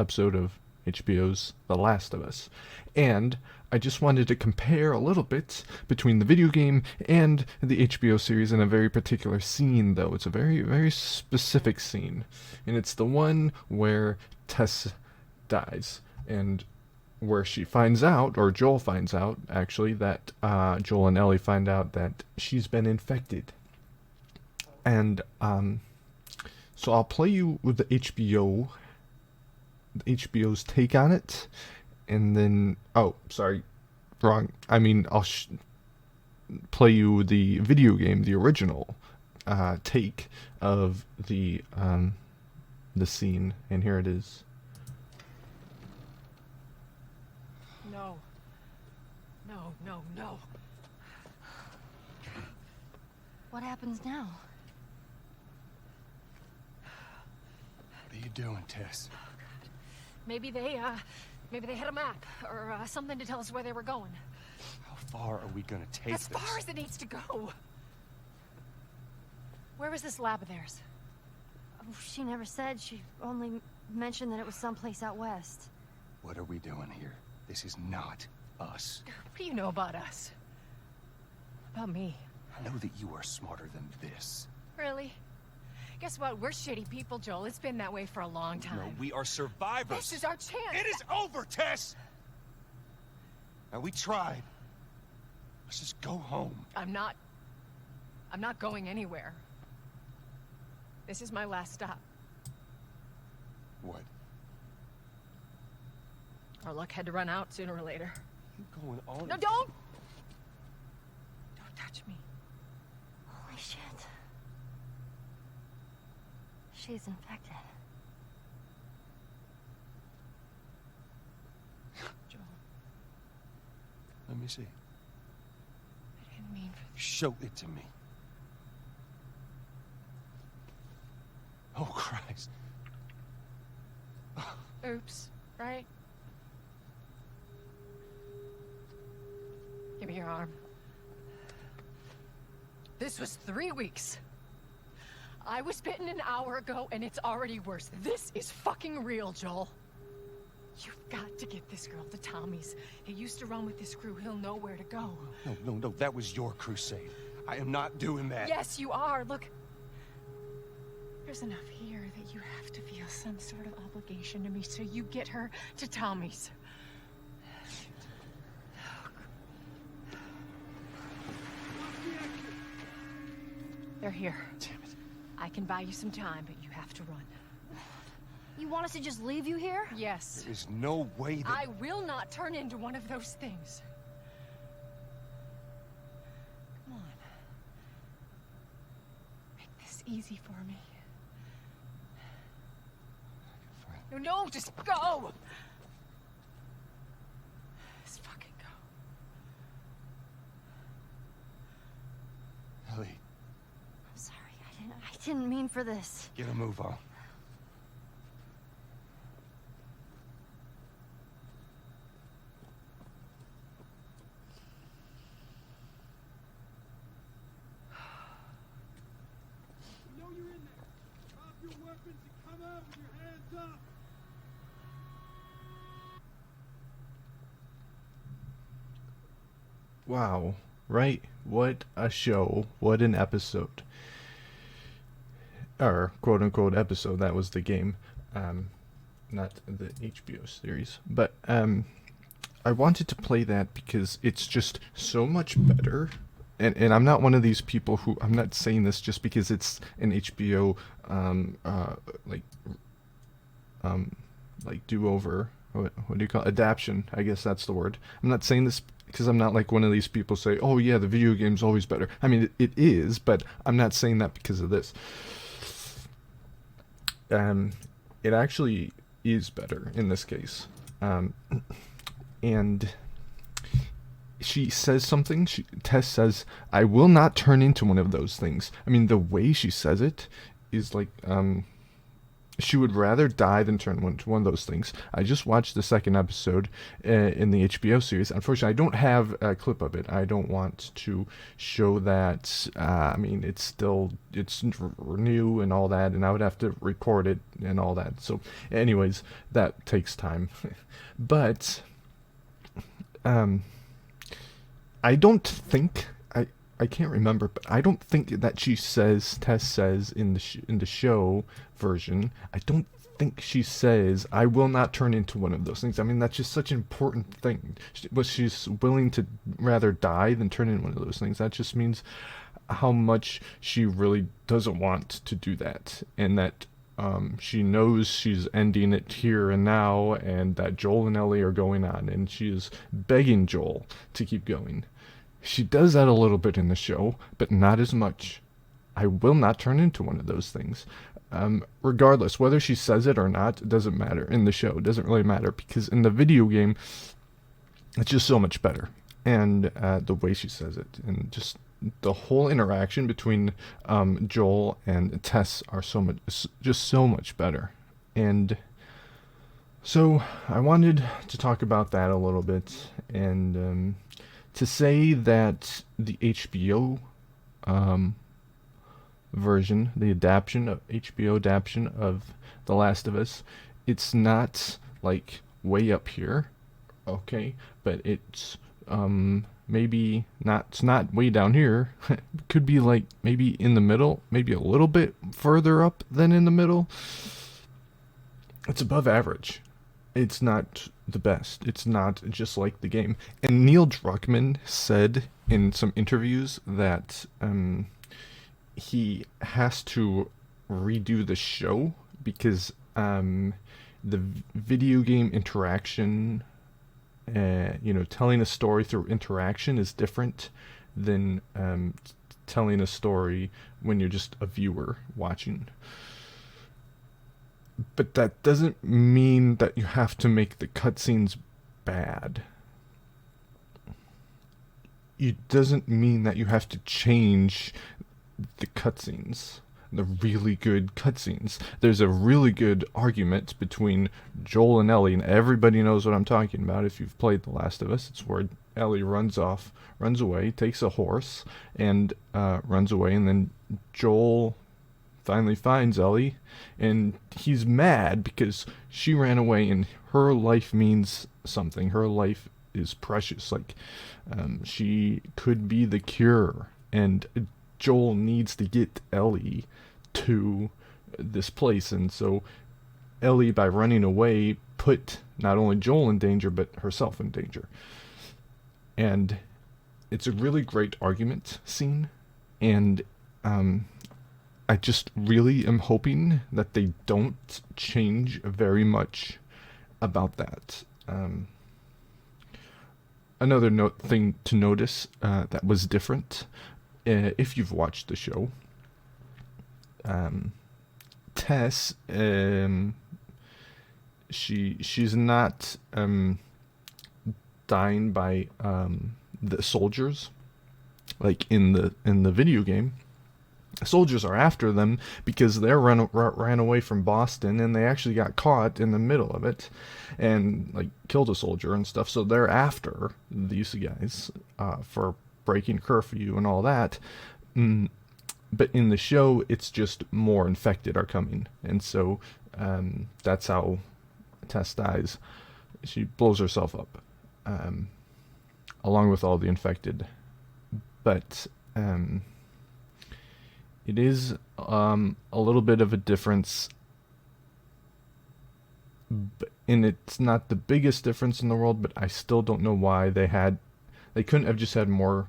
episode of HBO's The Last of Us. And I just wanted to compare a little bit between the video game and the HBO series in a very particular scene, though. It's a very, very specific scene. And it's the one where Tess dies. And where she finds out, or Joel finds out, actually, that Joel and Ellie find out that she's been infected. And so I'll play you with the HBO's take on it, and then sorry, wrong. I mean, I'll play you the video game, the original take of the scene, and here it is. No. No, no, no. What happens now? What are you doing, Tess? Maybe they had a map or something to tell us where they were going. How far are we gonna take As this? far as it needs to go. Where was this lab of theirs? Oh, she never said. She only mentioned that it was someplace out west. What are we doing here? This is not us. What do you know about us? About me? I know that you are smarter than this. Really? Guess what? We're shitty people, Joel. It's been that way for a long time. No, we are survivors. This is our chance. It is over, Tess! Now, we tried. Let's just go home. I'm not going anywhere. This is my last stop. What? Our luck had to run out sooner or later. You going on? No, don't! Don't touch me. Holy shit. She's infected. Joel, Let me see. I didn't mean for Show it to me. Oh, Christ. Oops, right? Give me your arm. This was 3 weeks. I was bitten an hour ago, and it's already worse. This is fucking real, Joel. You've got to get this girl to Tommy's. He used to run with this crew. He'll know where to go. No. That was your crusade. I am not doing that. Yes, you are. Look. There's enough here that you have to feel some sort of obligation to me, so you get her to Tommy's. They're here. Damn it. I can buy you some time, but you have to run. You want us to just leave you here? Yes. There is no way that... I will not turn into one of those things. Come on. Make this easy for me. Fine. No, just go! Just fucking go. Ellie, I'm sorry. I didn't mean for this. get a move on. We know you're in there. Drop your weapons and come out with your hands up. Wow, right? What a show. What an episode. Or quote unquote episode, that was the game. Not the HBO series. But I wanted to play that because it's just so much better. And I'm not one of these people who, I'm not saying this just because it's an HBO like do-over. What do you call it? Adaption? I guess that's the word. I'm not saying this because I'm not like one of these people say, oh yeah, the video game's always better. I mean, it is, but I'm not saying that because of this. It actually is better in this case. And she says something. Tess says, "I will not turn into one of those things." I mean, the way she says it is like, she would rather die than turn into one of those things. I just watched the second episode in the HBO series. Unfortunately, I don't have a clip of it. I don't want to show that. I mean, it's new and all that, and I would have to record it and all that. So, anyways, that takes time. But I don't think I can't remember, but I don't think that Tess says in the show version. I don't think she says, "I will not turn into one of those things." I mean, that's just such an important thing. But she's willing to rather die than turn into one of those things. That just means how much she really doesn't want to do that, and that she knows she's ending it here and now, and that Joel and Ellie are going on, and she is begging Joel to keep going. She does that a little bit in the show, but not as much. I will not turn into one of those things. Regardless, whether she says it or not, it doesn't matter. In the show, it doesn't really matter, because in the video game, it's just so much better. And the way she says it, and just the whole interaction between Joel and Tess are just so much better. And so I wanted to talk about that a little bit, and to say that the HBO version, the HBO adaptation of The Last of Us, it's not like way up here, okay, but it's maybe not. It's not way down here. It could be like maybe in the middle, maybe a little bit further up than in the middle. It's above average. It's not the best. It's not just like the game. And Neil Druckmann said in some interviews that he has to redo the show because the video game interaction, telling a story through interaction is different than telling a story when you're just a viewer watching. But that doesn't mean that you have to make the cutscenes bad. It doesn't mean that you have to change the cutscenes, the really good cutscenes. There's a really good argument between Joel and Ellie, and everybody knows what I'm talking about if you've played The Last of Us. It's where Ellie runs away, takes a horse, and runs away, and then Joel finally finds Ellie, and he's mad because she ran away and her life means something. Her life is precious. Like, she could be the cure, and Joel needs to get Ellie to this place, and so Ellie, by running away, put not only Joel in danger, but herself in danger. And it's a really great argument scene, and I just really am hoping that they don't change very much about that. Another thing to notice that was different, if you've watched the show, Tess, she's not dying by the soldiers like in the video game. Soldiers are after them because they ran away from Boston, and they actually got caught in the middle of it and like killed a soldier and stuff. So they're after these guys for breaking curfew and all that. But in the show, it's just more infected are coming, and so that's how Tess dies. She blows herself up, along with all the infected. But it is a little bit of a difference, and it's not the biggest difference in the world, but I still don't know why they couldn't have just had more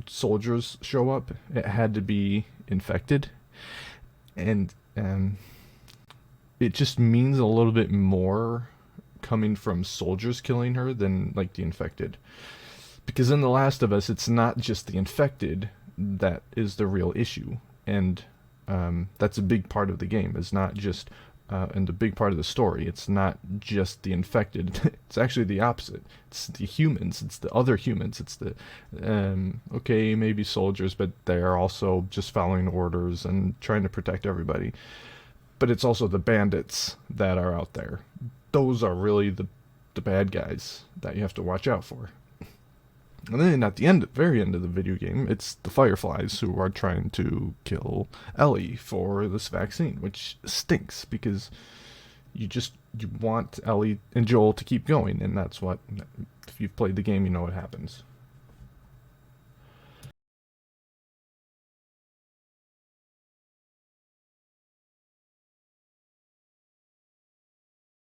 soldiers show up. It had to be infected, and it just means a little bit more coming from soldiers killing her than like the infected, because in The Last of Us, it's not just the infected that is the real issue. And that's a big part of the game. It's not just, and a big part of the story. It's not just the infected. It's actually the opposite. It's the humans. It's the other humans. It's the, maybe soldiers, but they're also just following orders and trying to protect everybody. but it's also the bandits that are out there. Those are really the bad guys that you have to watch out for. And then at the end, very end of the video game, it's the Fireflies who are trying to kill Ellie for this vaccine, which stinks because you want Ellie and Joel to keep going, and that's what, if you've played the game, you know what happens.